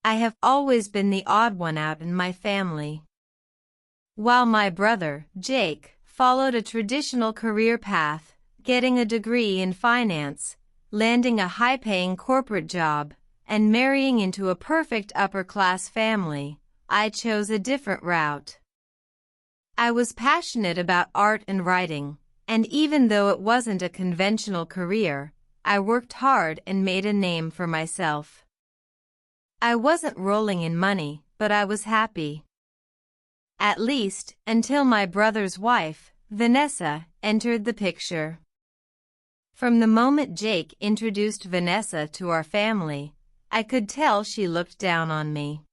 I have always been the odd one out in my family. While my brother, Jake, followed a traditional career path, getting a degree in finance, landing a high-paying corporate job, and marrying into a perfect upper-class family, I chose a different route. I was passionate about art and writing, and even though it wasn't a conventional career, I worked hard and made a name for myself. I wasn't rolling in money, but I was happy. At least, until my brother's wife, Vanessa, entered the picture. From the moment Jake introduced Vanessa to our family, I could tell she looked down on me.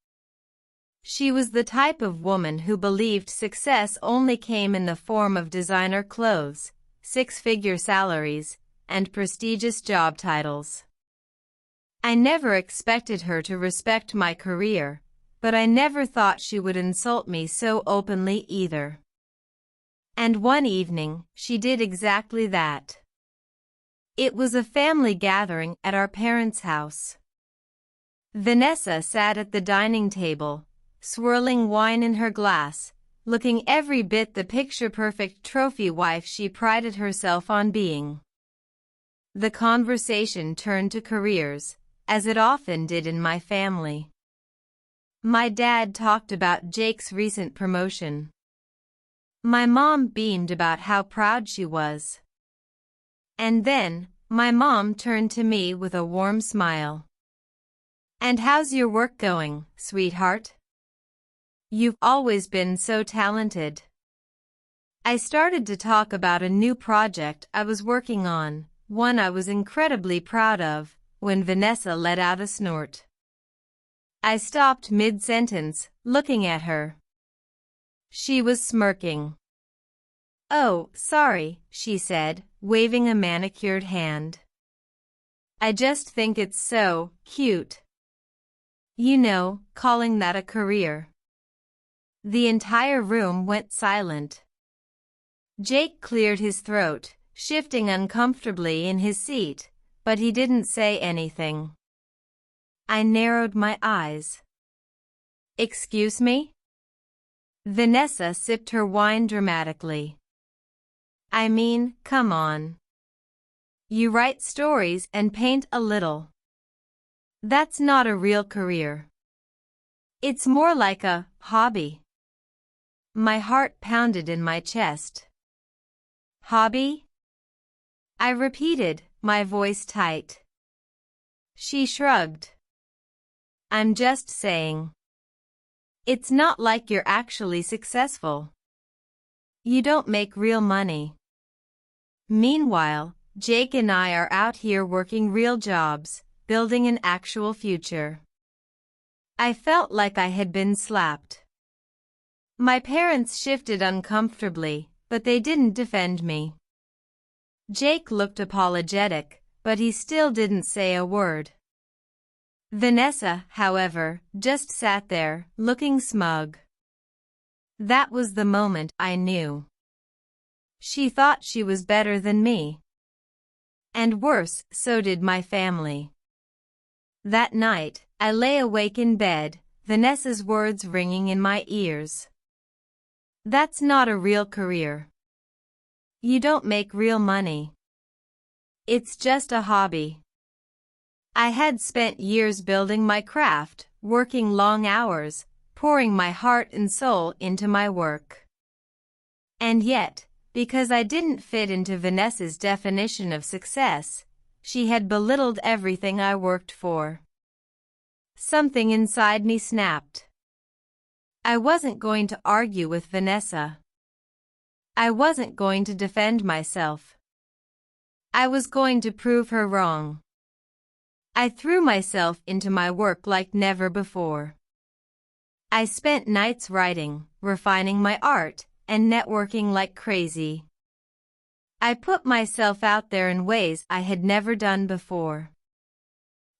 She was the type of woman who believed success only came in the form of designer clothes, six-figure salaries, and prestigious job titles. I never expected her to respect my career, but I never thought she would insult me so openly either. And one evening, she did exactly that. It was a family gathering at our parents' house. Vanessa sat at the dining table, swirling wine in her glass, looking every bit the picture-perfect trophy wife she prided herself on being. The conversation turned to careers, as it often did in my family. My dad talked about Jake's recent promotion. My mom beamed about how proud she was. And then, my mom turned to me with a warm smile. "And how's your work going, sweetheart? You've always been so talented." I started to talk about a new project I was working on, one I was incredibly proud of, when Vanessa let out a snort. I stopped mid-sentence, looking at her. She was smirking. "Oh, sorry," she said, waving a manicured hand. "I just think it's so cute. You know, calling that a career." The entire room went silent. Jake cleared his throat, shifting uncomfortably in his seat, but he didn't say anything. I narrowed my eyes. "Excuse me?" Vanessa sipped her wine dramatically. "I mean, come on. You write stories and paint a little. That's not a real career. It's more like a hobby." My heart pounded in my chest. "Hobby?" I repeated, my voice tight. She shrugged. "I'm just saying. It's not like you're actually successful. You don't make real money. Meanwhile, Jake and I are out here working real jobs, building an actual future." I felt like I had been slapped. My parents shifted uncomfortably, but they didn't defend me. Jake looked apologetic, but he still didn't say a word. Vanessa, however, just sat there, looking smug. That was the moment I knew. She thought she was better than me. And worse, so did my family. That night, I lay awake in bed, Vanessa's words ringing in my ears. "That's not a real career. You don't make real money. It's just a hobby." I had spent years building my craft, working long hours, pouring my heart and soul into my work. And yet, because I didn't fit into Vanessa's definition of success, she had belittled everything I worked for. Something inside me snapped. I wasn't going to argue with Vanessa. I wasn't going to defend myself. I was going to prove her wrong. I threw myself into my work like never before. I spent nights writing, refining my art, and networking like crazy. I put myself out there in ways I had never done before.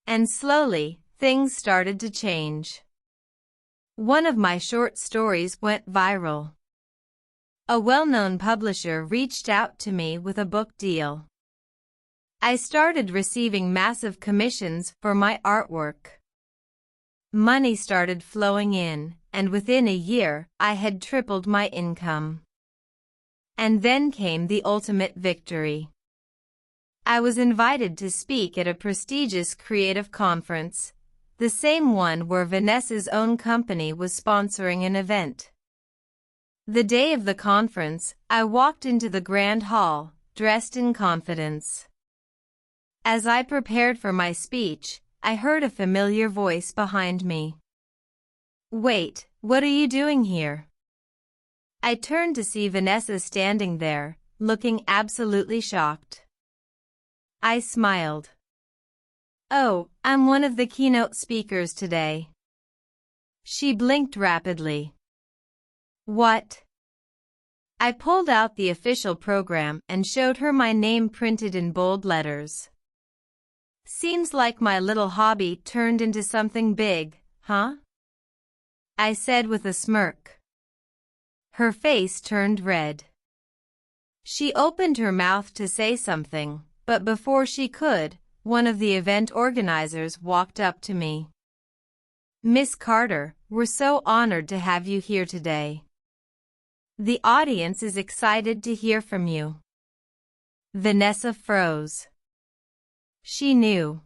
And slowly, things started to change. One of my short stories went viral. A well-known publisher reached out to me with a book deal. I started receiving massive commissions for my artwork. Money started flowing in, and within a year, I had tripled my income. And then came the ultimate victory. I was invited to speak at a prestigious creative conference, the same one where Vanessa's own company was sponsoring an event. The day of the conference, I walked into the grand hall, dressed in confidence. As I prepared for my speech, I heard a familiar voice behind me. "Wait, what are you doing here?" I turned to see Vanessa standing there, looking absolutely shocked. I smiled. "Oh, I'm one of the keynote speakers today." She blinked rapidly. "What?" I pulled out the official program and showed her my name printed in bold letters. "Seems like my little hobby turned into something big, huh?" I said with a smirk. Her face turned red. She opened her mouth to say something, but before she could, one of the event organizers walked up to me. "Miss Carter, we're so honored to have you here today. The audience is excited to hear from you." Vanessa froze. She knew.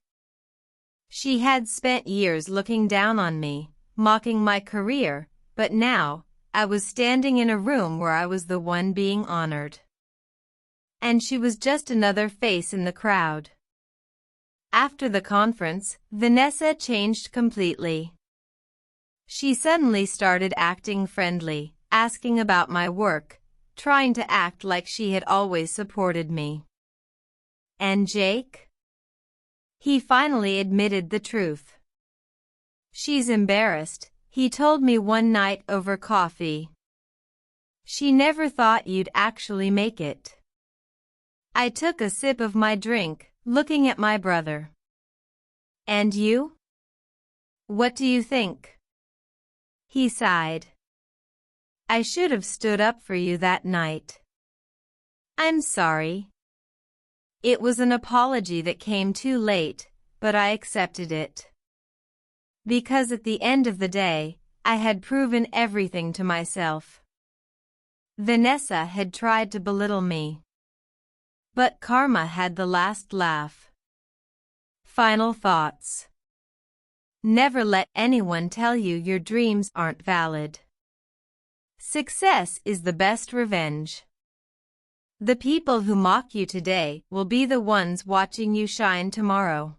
She had spent years looking down on me, mocking my career, but now, I was standing in a room where I was the one being honored. And she was just another face in the crowd. After the conference, Vanessa changed completely. She suddenly started acting friendly, asking about my work, trying to act like she had always supported me. And Jake? He finally admitted the truth. "She's embarrassed," he told me one night over coffee. "She never thought you'd actually make it." I took a sip of my drink, looking at my brother. "And you? What do you think?" He sighed. "I should have stood up for you that night." "I'm sorry." It was an apology that came too late, but I accepted it. Because at the end of the day, I had proven everything to myself. Vanessa had tried to belittle me. But karma had the last laugh. Final thoughts. Never let anyone tell you your dreams aren't valid. Success is the best revenge. The people who mock you today will be the ones watching you shine tomorrow.